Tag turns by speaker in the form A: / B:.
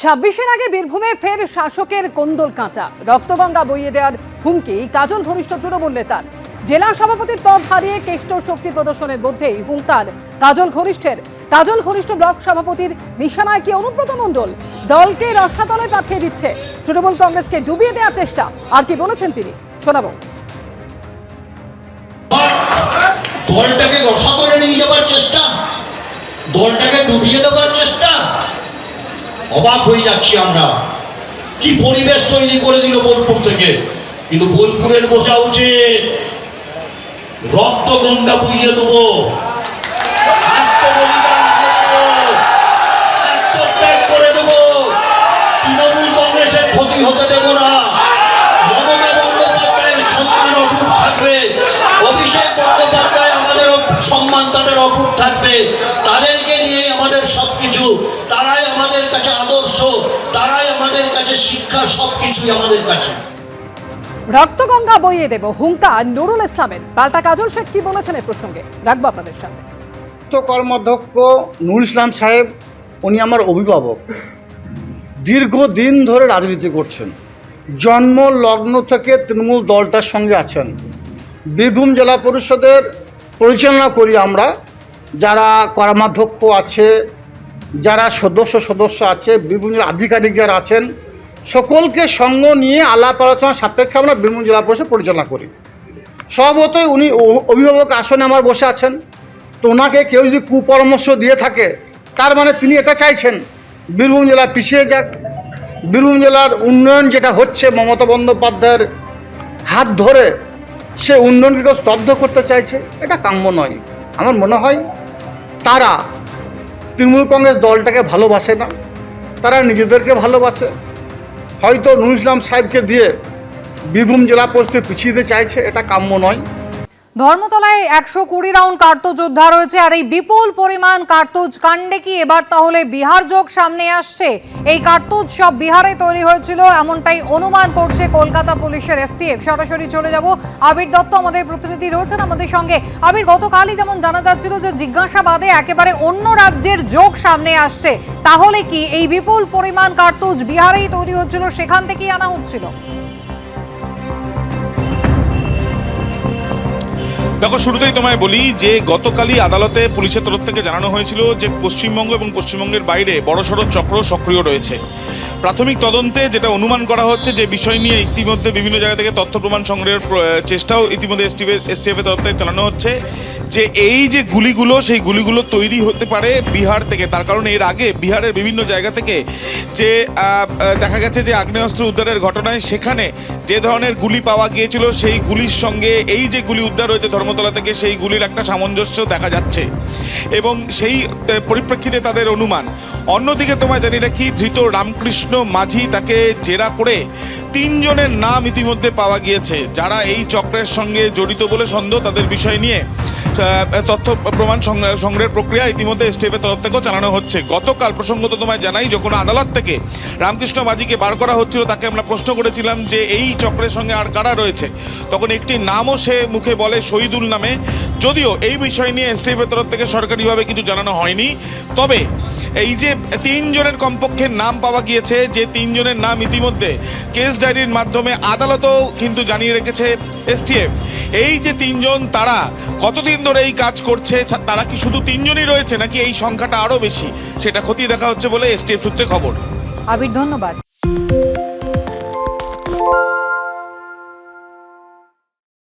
A: 26-এর আগে বীরভূমে ফের শাসকের কোন্দল কাঁটা, রক্তগঙ্গা বইয়ে দেওয়ার হুমকি কাজল ঘনিষ্ঠ তৃণমূল নেতার। জেলা সভাপতির পদ হারিয়ে কেষ্ট শক্তি প্রদর্শনের মধ্যেই হুঙ্কার কাজল ঘনিষ্ঠ ব্লক সভাপতির নিশানায় কি অনুব্রত মণ্ডল? দলকে রসাতলে পাঠিয়ে দিচ্ছে, তৃণমূল কংগ্রেসকে ডুবিয়ে দেওয়ার চেষ্টা। আর কি বলেছেন তিনি, শোনাবো।
B: দলটাকে রসাতলে নিয়ে যাওয়ার চেষ্টা, দলটাকে ডুবিয়ে দেওয়ার চেষ্টা। অবাক হয়ে যাচ্ছি আমরা, কি পরিবেশ তৈরি করে দিল বোলপুর থেকে। কিন্তু বোলপুরের বোঝা উচিত, রক্ত গঙ্গা বইয়ে দেবো, আত্মত্যাগ করে দেবো, তৃণমূল কংগ্রেসের ক্ষতি হতে দেব না। মমতা বন্দ্যোপাধ্যায়ের সম্মান অটুট থাকবে, অভিষেক বন্দ্যোপাধ্যায় আমাদের সম্মান তাদের অটুট থাকবে। তাদেরকে নিয়ে আমাদের সবকিছু, তারাই আমাদের কাছে আদর্শ, তারাই আমাদের কাছে শিক্ষা, সবকিছুই আমাদের কাছে।
A: রক্তগঙ্গা বইয়ে দেব হুঙ্কার নুরুল ইসলামের। পাল্টা কাজল শেখ কি বলেছেন এই প্রসঙ্গে রাখবো আপনাদের সামনে।
C: কর্মাধ্যক্ষ নুরুল ইসলাম সাহেব, উনি আমার অভিভাবক, দীর্ঘদিন ধরে রাজনীতি করছেন, জন্ম লগ্ন থেকে তৃণমূল দলটার সঙ্গে আছেন। বীরভূম জেলা পরিষদের পরিচালনা করি আমরা, যারা কর্মাধ্যক্ষ আছে, যারা সদস্য আছে, বীরভূম জেলা আধিকারিক যারা আছেন, সকলকে সঙ্গ নিয়ে আলাপ আলোচনা সাপেক্ষে আমরা বীরভূম জেলা পরিষদ পরিচালনা করি। স্বভাবতই উনি অভিভাবক আসনে আমার বসে আছেন, তো ওনাকে কেউ যদি কুপরামর্শ দিয়ে থাকে, তার মানে তিনি এটা চাইছেন বীরভূম জেলা পিছিয়ে যাক। বীরভূম জেলার উন্নয়ন যেটা হচ্ছে মমতা বন্দ্যোপাধ্যায়ের হাত ধরে, সে উন্নয়নকে কেউ স্তব্ধ করতে চাইছে, এটা কাম্য নয়। আমার মনে হয় তারা তৃণমূল কংগ্রেস দলটাকে ভালোবাসে না, তারা নিজেদেরকে ভালোবাসে। হয়তো নুরুল ইসলাম সাহেবকে দিয়ে বীরভূম জেলা পরিষদ পিছিয়ে দিতে চাইছে, এটা কাম্য নয়।
D: ধর্মতলায় 120 রাউন্ড কার্তুজ উদ্ধার হয়েছে। আর এই বিপুল পরিমাণ কার্তুজ কাণ্ডে কি এবার তাহলে বিহার যোগ সামনে আসছে? এই কার্তুজ সব বিহারে তৈরি হয়েছিল, এমনটাই অনুমান করছে কলকাতা পুলিশের এসটিএফ। সরাসরি চলে যাব, আবির দত্ত আমাদের প্রতিনিধি রয়েছেন আমাদের সঙ্গে। আবির, গতকালই যেমন জানা যাচ্ছিল যে জিজ্ঞাসাবাদে একেবারে অন্য রাজ্যের যোগ সামনে আসছে, তাহলে কি এই বিপুল পরিমাণ কার্তুজ বিহারেই তৈরি হচ্ছিল, সেখান থেকেই আনা হচ্ছিল?
E: দেখো, শুরুতেই তোমায় বলি যে গতকালই আদালতে পুলিশের তরফ থেকে জানানো হয়েছিল যে পশ্চিমবঙ্গ এবং পশ্চিমবঙ্গের বাইরে বড়সড় চক্র সক্রিয় রয়েছে। প্রাথমিক তদন্তে যেটা অনুমান করা হচ্ছে যে বিষয় নিয়ে ইতিমধ্যে বিভিন্ন জায়গা থেকে তথ্য প্রমাণ সংগ্রহের চেষ্টাও ইতিমধ্যে এসটিএফের তরফ থেকে চালানো হচ্ছে, যে এই যে গুলিগুলো, সেই গুলিগুলো তৈরি হতে পারে বিহার থেকে। তার কারণ এর আগে বিহারের বিভিন্ন জায়গা থেকে যে দেখা গেছে যে আগ্নেয়াস্ত্র উদ্ধারের ঘটনায় সেখানে যে ধরনের গুলি পাওয়া গিয়েছিল, সেই গুলির সঙ্গে এই যে গুলি উদ্ধার হয়েছে ধর্মতলা থেকে, সেই গুলির একটা সামঞ্জস্য দেখা যাচ্ছে এবং সেই পরিপ্রেক্ষিতে তাদের অনুমান। অন্যদিকে তোমায় জানি রাখি, ধৃত রামকৃষ্ণ মাঝি, তাকে জেরা করে 3 জনের নাম ইতিমধ্যে পাওয়া গিয়েছে, যারা এই চক্রের সঙ্গে জড়িত বলে সন্দেহ। তাদের বিষয় নিয়ে তথ্য প্রমাণ সংগ্রহের প্রক্রিয়া ইতিমধ্যে এসটিএফের তরফ থেকেও চালানো হচ্ছে। গতকাল প্রসঙ্গত তোমায় জানাই, যখন আদালত থেকে রামকৃষ্ণ মাঝিকে বার করা হচ্ছিল, তাকে আমরা প্রশ্ন করেছিলাম যে এই চক্রের সঙ্গে আর কারা রয়েছে। তখন একটি নামও সে মুখে বলে, শহীদুল নামে। যদিও এই বিষয় নিয়ে এসটিএফের তরফ থেকে সরকারিভাবে কিছু জানানো হয়নি, তবে এই যে 3 জনের কমপক্ষে নাম পাওয়া গিয়েছে, যে 3 জনের নাম ইতিমধ্যে কেস ডায়েরির মাধ্যমে আদালতও কিন্তু জানিয়ে রেখেছে এসটিএফ। এই যে 3 জন, তারা কতদিন ধরে এই কাজ করছে, তারা কি শুধু 3 জনই রয়েছে নাকি এই সংখ্যাটা আরও বেশি, সেটা খতিয়ে দেখা হচ্ছে বলে এসটিএফ সূত্রে খবর।
D: আবির, ধন্যবাদ।